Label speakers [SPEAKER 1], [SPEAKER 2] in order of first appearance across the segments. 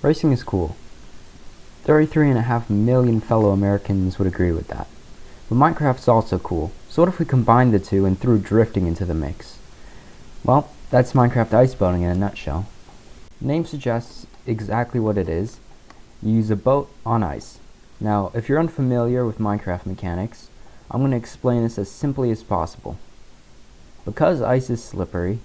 [SPEAKER 1] Racing is cool. 33.5 million fellow Americans would agree with that. But Minecraft's also cool, so what if we combined the two and threw drifting into the mix? Well, that's Minecraft Iceboating in a nutshell. The name suggests exactly what it is. You use a boat on ice. Now, if you're unfamiliar with Minecraft mechanics, I'm going to explain this as simply as possible. Because ice is slippery,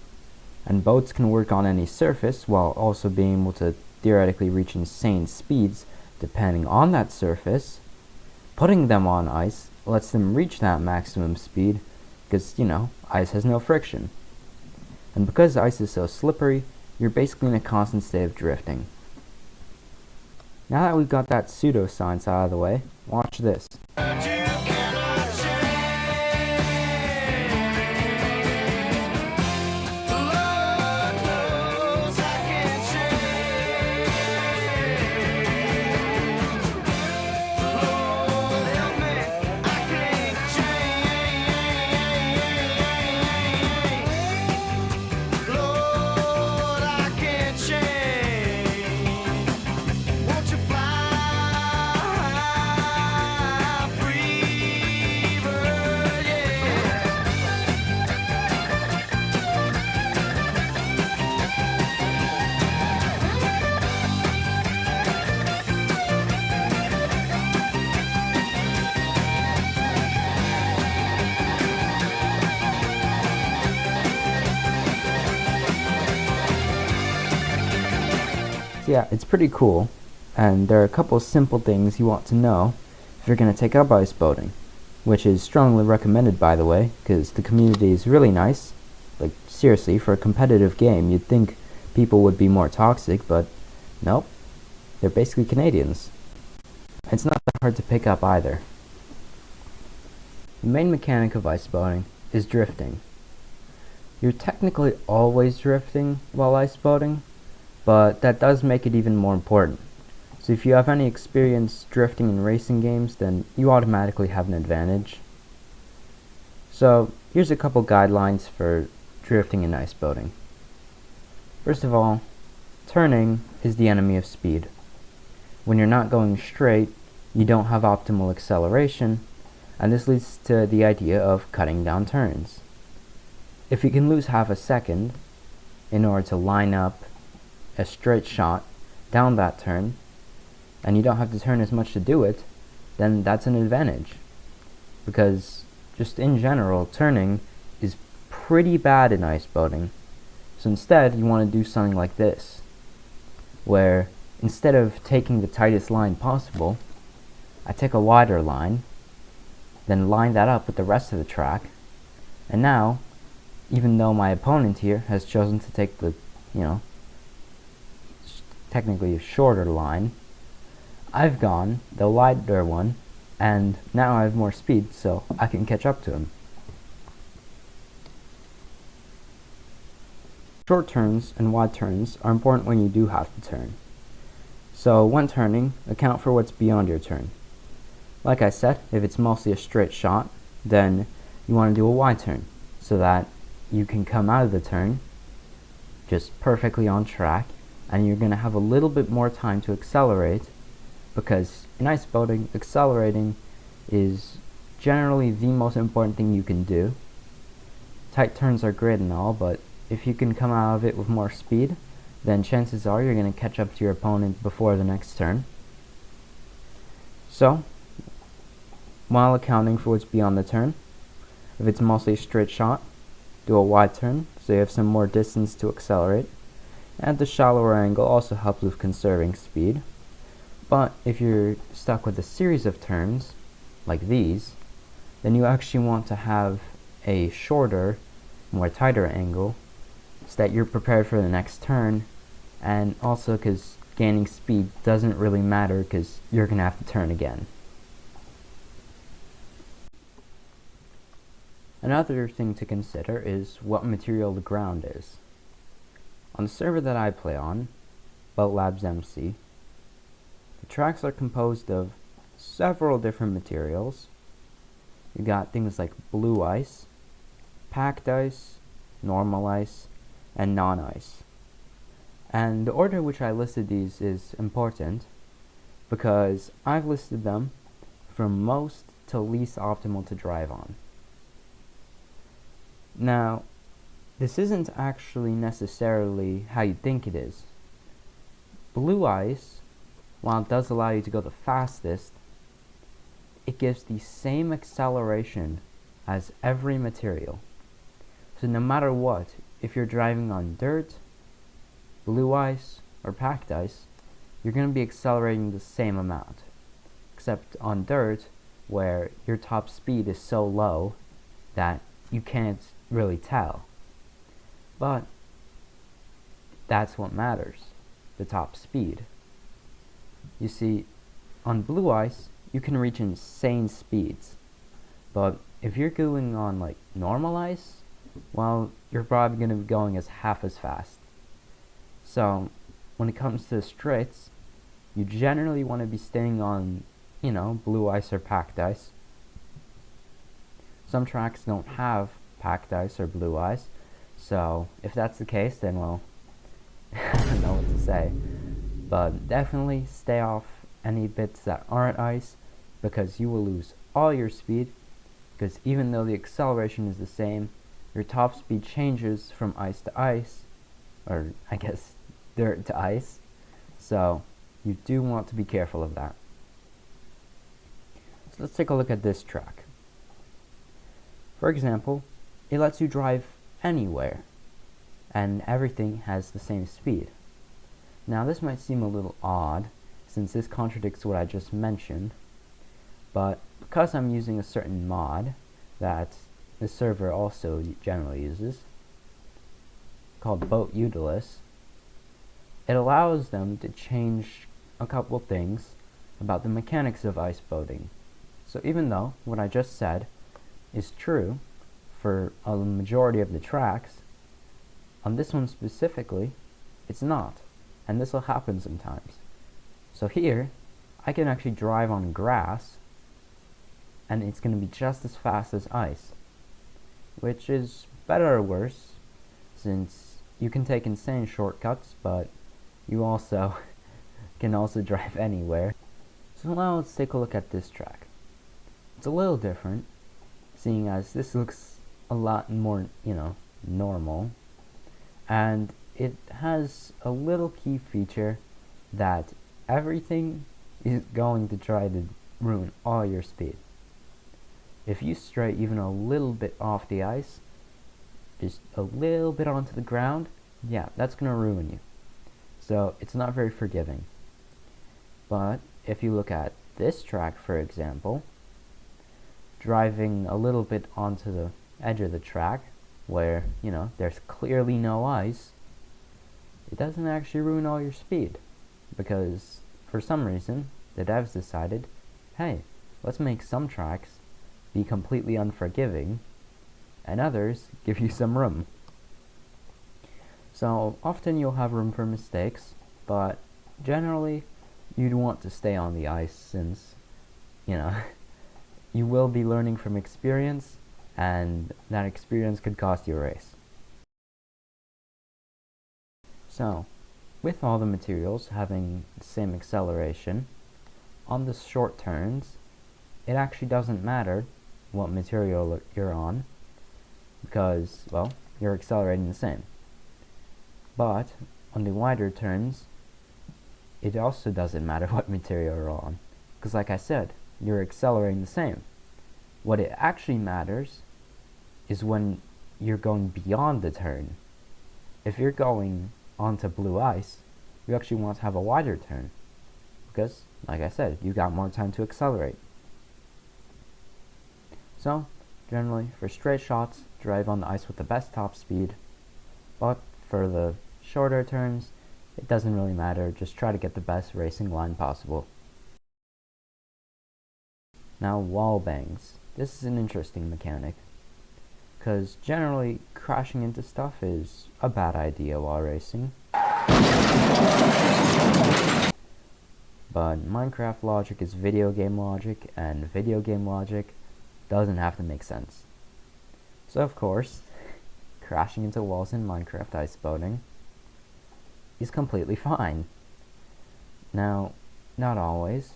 [SPEAKER 1] and boats can work on any surface while also being able to theoretically reach insane speeds depending on that surface, putting them on ice lets them reach that maximum speed because, ice has no friction. And because ice is so slippery, you're basically in a constant state of drifting. Now that we've got that pseudoscience out of the way, watch this. Yeah, it's pretty cool, and there are a couple simple things you want to know if you're going to take up iceboating, which is strongly recommended, by the way, because the community is really nice. Like, seriously, for a competitive game, you'd think people would be more toxic, but nope, they're basically Canadians. It's not that hard to pick up either. The main mechanic of iceboating is drifting. You're technically always drifting while iceboating, but that does make it even more important. So if you have any experience drifting in racing games, then you automatically have an advantage. So here's a couple guidelines for drifting in iceboating. First of all, turning is the enemy of speed. When you're not going straight, you don't have optimal acceleration, and this leads to the idea of cutting down turns. If you can lose half a second in order to line up a straight shot down that turn, and you don't have to turn as much to do it, then that's an advantage. Because just in general, turning is pretty bad in iceboating. So instead, you want to do something like this, where instead of taking the tightest line possible, I take a wider line, then line that up with the rest of the track, and now, even though my opponent here has chosen to take the, technically a shorter line, I've gone the wider one, and now I have more speed, so I can catch up to him. Short turns and wide turns are important when you do have to turn. So when turning, account for what's beyond your turn. Like I said, if it's mostly a straight shot, then you want to do a wide turn, so that you can come out of the turn just perfectly on track, and you're going to have a little bit more time to accelerate, because in iceboating, accelerating is generally the most important thing you can do. Tight turns are great and all, but if you can come out of it with more speed, then chances are you're going to catch up to your opponent before the next turn. So, while accounting for what's beyond the turn, if it's mostly a straight shot, do a wide turn so you have some more distance to accelerate. And the shallower angle also helps with conserving speed. But if you're stuck with a series of turns, like these, then you actually want to have a shorter, more tighter angle so that you're prepared for the next turn, and also because gaining speed doesn't really matter because you're going to have to turn again. Another thing to consider is what material the ground is. On the server that I play on, Boat Labs MC, the tracks are composed of several different materials. You got things like blue ice, packed ice, normal ice, and non-ice. And the order which I listed these is important because I've listed them from most to least optimal to drive on. Now, this isn't actually necessarily how you think it is. Blue ice, while it does allow you to go the fastest, it gives the same acceleration as every material. So no matter what, if you're driving on dirt, blue ice, or packed ice, you're going to be accelerating the same amount. Except on dirt, where your top speed is so low that you can't really tell. But that's what matters, the top speed. You see, on blue ice, you can reach insane speeds. But if you're going on like normal ice, well, you're probably going to be going as half as fast. So when it comes to straights, you generally want to be staying on, blue ice or packed ice. Some tracks don't have packed ice or blue ice, so if that's the case, then well, I don't know what to say. But definitely stay off any bits that aren't ice, because you will lose all your speed, because even though the acceleration is the same, your top speed changes from ice to ice, or I guess dirt to ice, so you do want to be careful of that. So let's take a look at this track. For example, it lets you drive anywhere, and everything has the same speed. Now this might seem a little odd, since this contradicts what I just mentioned, but because I'm using a certain mod that the server also generally uses, called Boat Utilus, it allows them to change a couple things about the mechanics of ice boating. So even though what I just said is true for a majority of the tracks, on this one specifically, it's not, and this will happen sometimes. So here, I can actually drive on grass, and it's going to be just as fast as ice, which is better or worse, since you can take insane shortcuts, but you also can also drive anywhere. So now let's take a look at this track. It's a little different, seeing as this looks a lot more, normal, and it has a little key feature that everything is going to try to ruin all your speed. If you stray even a little bit off the ice, just a little bit onto the ground, yeah, that's going to ruin you. So it's not very forgiving. But if you look at this track, for example, driving a little bit onto the edge of the track, where, there's clearly no ice, it doesn't actually ruin all your speed, because for some reason, the devs decided, hey, let's make some tracks be completely unforgiving, and others give you some room. So often you'll have room for mistakes, but generally you'd want to stay on the ice, since, you will be learning from experience, and that experience could cost you a race. So, with all the materials having the same acceleration, on the short turns, it actually doesn't matter what material you're on, because, well, you're accelerating the same. But on the wider turns, it also doesn't matter what material you're on, because like I said, you're accelerating the same. What it actually matters is when you're going beyond the turn. If you're going onto blue ice, you actually want to have a wider turn, because, like I said, you got more time to accelerate. So, generally, for straight shots, drive on the ice with the best top speed, but for the shorter turns, it doesn't really matter, just try to get the best racing line possible. Now, wall bangs. This is an interesting mechanic, because generally, crashing into stuff is a bad idea while racing. But Minecraft logic is video game logic, and video game logic doesn't have to make sense. So of course, crashing into walls in Minecraft iceboating is completely fine. Now, not always.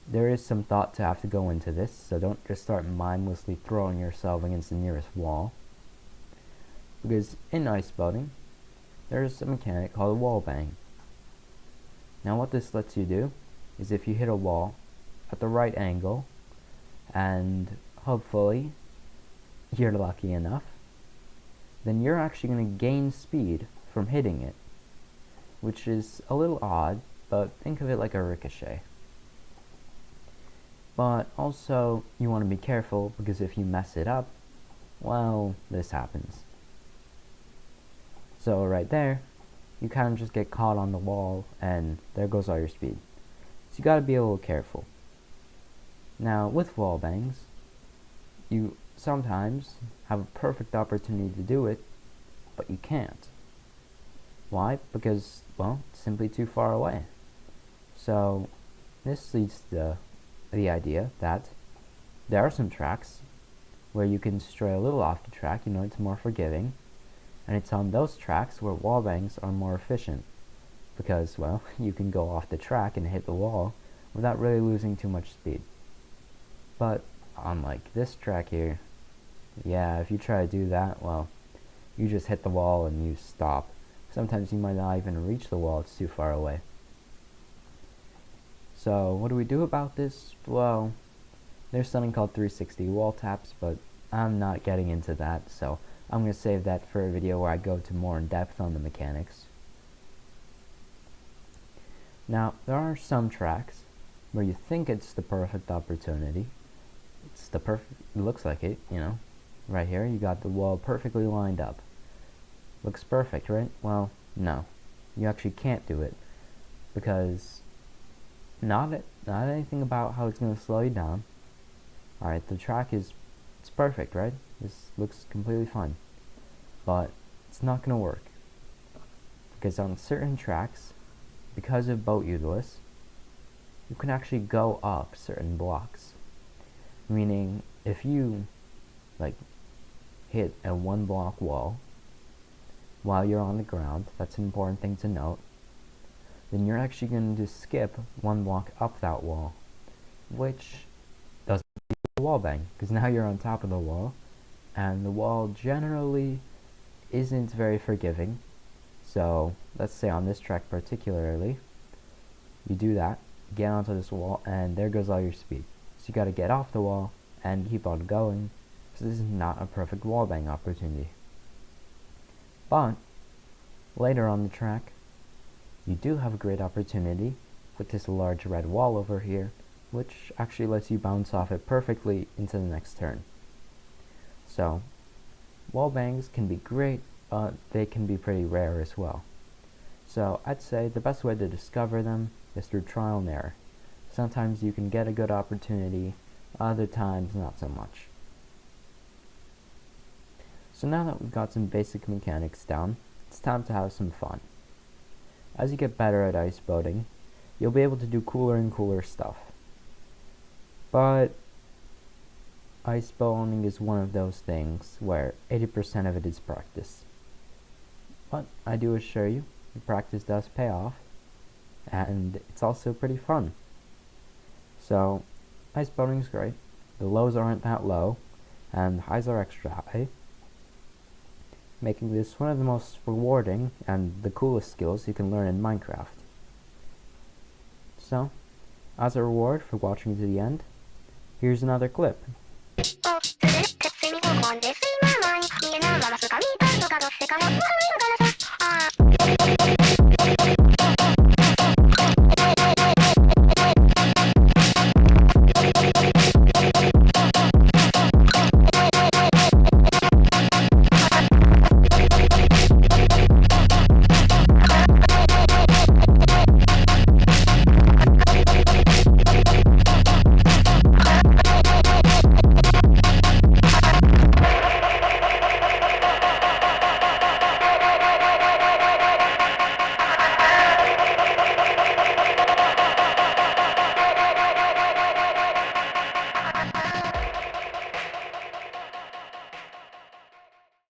[SPEAKER 1] There is some thought to have to go into this, so don't just start mindlessly throwing yourself against the nearest wall. Because in iceboating, there is a mechanic called a wall bang. Now what this lets you do is if you hit a wall at the right angle, and hopefully you're lucky enough, then you're actually going to gain speed from hitting it, which is a little odd, but think of it like a ricochet. But also, you want to be careful, because if you mess it up, well, this happens. So right there, you kind of just get caught on the wall, and there goes all your speed. So you gotta be a little careful. Now, with wall bangs, you sometimes have a perfect opportunity to do it, but you can't. Why? Because, well, it's simply too far away. So, this leads to the idea that there are some tracks where you can stray a little off the track, it's more forgiving, and it's on those tracks where wall bangs are more efficient, because, well, you can go off the track and hit the wall without really losing too much speed. But unlike this track here, yeah, if you try to do that, well, you just hit the wall and you stop. Sometimes you might not even reach the wall, it's too far away. So what do we do about this? Well, there's something called 360 wall taps, but I'm not getting into that, so I'm going to save that for a video where I go to more in depth on the mechanics. Now, there are some tracks where you think it's the perfect opportunity. It looks like it, Right here, you got the wall perfectly lined up. Looks perfect, right? Well, no. You actually can't do it, because not anything about how it's going to slow you down. Alright, the track it's perfect, right? This looks completely fine. But it's not going to work, because on certain tracks, because of boat utilus, you can actually go up certain blocks. Meaning, if you hit a 1 block wall while you're on the ground, that's an important thing to note, then you're actually going to skip 1 block up that wall, which doesn't do a wall bang, because now you're on top of the wall, and the wall generally isn't very forgiving. So let's say on this track particularly, you do that, get onto this wall, and there goes all your speed. So you got to get off the wall and keep on going. So this is not a perfect wall bang opportunity. But later on the track, you do have a great opportunity with this large red wall over here, which actually lets you bounce off it perfectly into the next turn. So wall bangs can be great, but they can be pretty rare as well. So I'd say the best way to discover them is through trial and error. Sometimes you can get a good opportunity, other times not so much. So now that we've got some basic mechanics down, it's time to have some fun. As you get better at iceboating, you'll be able to do cooler and cooler stuff. But iceboating is one of those things where 80% of it is practice. But I do assure you, the practice does pay off, and it's also pretty fun. So, iceboating is great. The lows aren't that low, and the highs are extra high, making this one of the most rewarding and the coolest skills you can learn in Minecraft. So, as a reward for watching to the end, here's another clip.